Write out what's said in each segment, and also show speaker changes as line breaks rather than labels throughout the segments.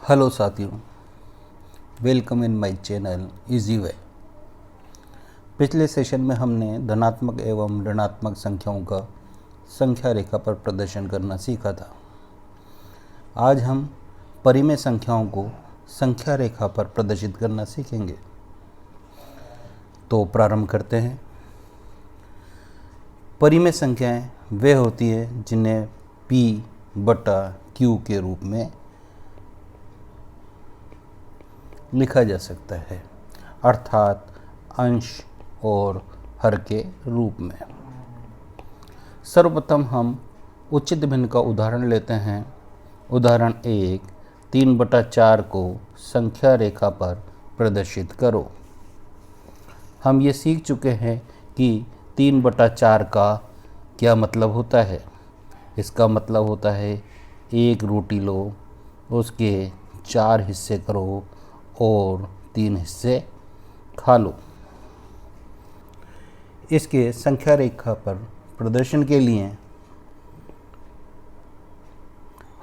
Hello साथियों, welcome in my channel easy way. पिछले session में हमने धनात्मक एवं ऋणात्मक संख्याओं का संख्या रेखा पर प्रदर्शन करना सीखा था। आज हम परिमेय संख्याओं को संख्या रेखा पर प्रदर्शित करना सीखेंगे। तो प्रारंभ करते हैं। परिमेय संख्याएं वे होती है जिन्हें P/Q के रूप में लिखा जा सकता है, अर्थात अंश और हर के रूप में। सर्वप्रथम हम उचित भिन्न का उदाहरण लेते हैं। उदाहरण 1, 3/4 को संख्या रेखा पर प्रदर्शित करो। हम ये सीख चुके हैं कि 3/4 का क्या मतलब होता है। इसका मतलब होता है एक रोटी लो, उसके 4 हिस्से करो और 3 हिस्से खा लो। इसके संख्या रेखा पर प्रदर्शन के लिए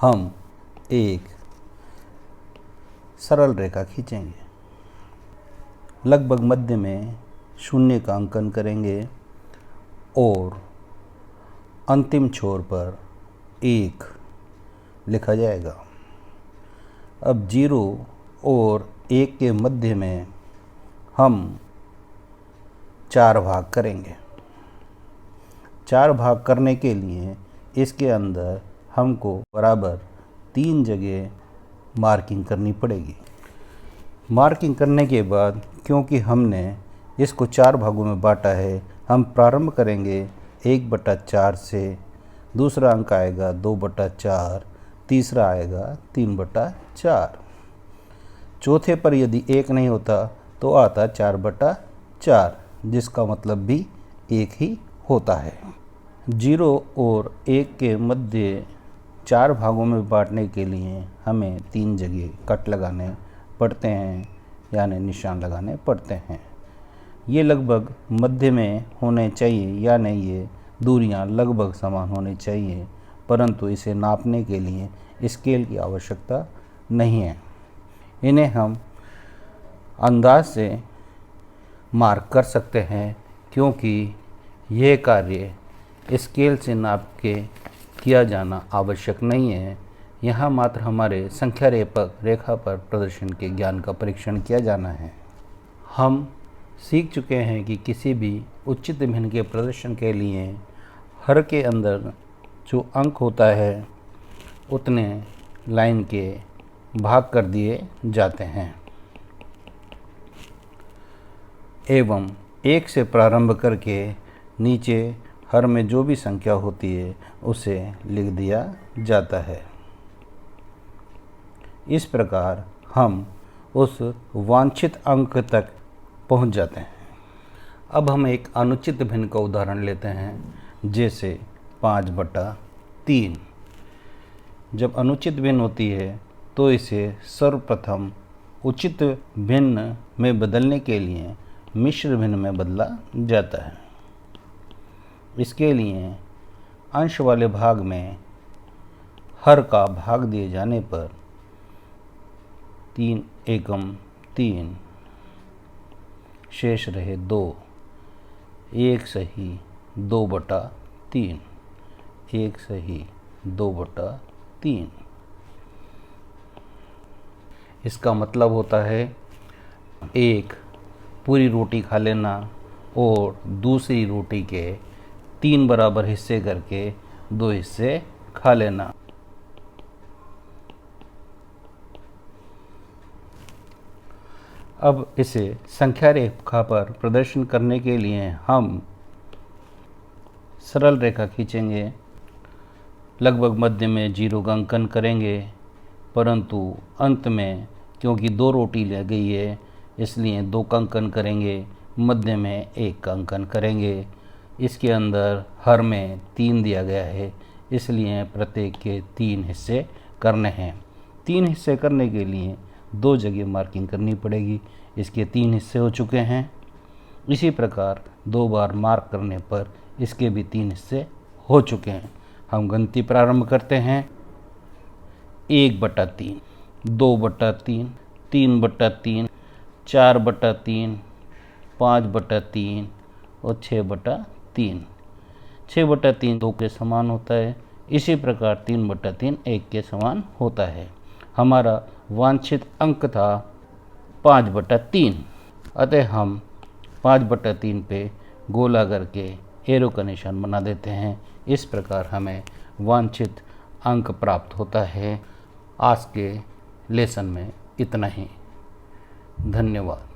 हम एक सरल रेखा खींचेंगे। लगभग मध्य में शून्य का अंकन करेंगे और अंतिम छोर पर 1 लिखा जाएगा। अब 0 और 1 के मध्य में हम 4 भाग करेंगे। 4 भाग करने के लिए इसके अंदर हमको बराबर 3 जगह मार्किंग करनी पड़ेगी। मार्किंग करने के बाद क्योंकि हमने इसको 4 भागों में बांटा है, हम प्रारंभ करेंगे 1/4 से। दूसरा अंक आएगा 2/4, तीसरा आएगा 3/4। चौथे पर यदि 1 नहीं होता तो आता 4/4, जिसका मतलब भी 1 ही होता है। 0 और 1 के मध्य 4 भागों में बांटने के लिए हमें 3 जगह कट लगाने पड़ते हैं, यानी निशान लगाने पड़ते हैं। ये लगभग मध्य में होने चाहिए, यानी ये दूरियां लगभग समान होनी चाहिए, परंतु इसे नापने के लिए स्केल की आवश्यकता नहीं है। इन्हें हम अंदाज से मार्क कर सकते हैं, क्योंकि यह कार्य स्केल से नाप के किया जाना आवश्यक नहीं है। यहाँ मात्र हमारे संख्या रेखा पर प्रदर्शन के ज्ञान का परीक्षण किया जाना है। हम सीख चुके हैं कि किसी भी उचित भिन्न के प्रदर्शन के लिए हर के अंदर जो अंक होता है उतने लाइन के भाग कर दिए जाते हैं एवं 1 से प्रारंभ करके नीचे हर में जो भी संख्या होती है उसे लिख दिया जाता है। इस प्रकार हम उस वांछित अंक तक पहुंच जाते हैं। अब हम एक अनुचित भिन्न का उदाहरण लेते हैं, जैसे 5/3। जब अनुचित भिन्न होती है तो इसे सर्वप्रथम उचित भिन्न में बदलने के लिए मिश्र भिन्न में बदला जाता है। इसके लिए अंश वाले भाग में हर का भाग दिए जाने पर 3 एकम 3, शेष रहे 2, 1 सही 2/3, 1 सही 2/3। इसका मतलब होता है एक पूरी रोटी खा लेना और दूसरी रोटी के 3 बराबर हिस्से करके 2 हिस्से खा लेना। अब इसे संख्या रेखा पर प्रदर्शन करने के लिए हम सरल रेखा खींचेंगे। लगभग मध्य में 0 का अंकन करेंगे, परंतु अंत में क्योंकि 2 रोटी ले गई है इसलिए 2 का अंकन करेंगे। मध्य में 1 का अंकन करेंगे। इसके अंदर हर में 3 दिया गया है, इसलिए प्रत्येक के 3 हिस्से करने हैं। 3 हिस्से करने के लिए 2 जगह मार्किंग करनी पड़ेगी। इसके 3 हिस्से हो चुके हैं। इसी प्रकार 2 बार मार्क करने पर इसके भी 3 हिस्से हो चुके हैं। हम गिनती प्रारंभ करते हैं। 1/3 2/3, 3/3, 4/3, 5/3 और 6/3। 6/3 2 के समान होता है, इसी प्रकार 3/3 1 के समान होता है। हमारा वांछित अंक था 5/3, अतः हम 5/3 पे गोला करके एरो का निशान बना देते हैं। इस प्रकार हमें वांछित अंक प्राप्त होता है। आज के लेसन में इतना ही। धन्यवाद।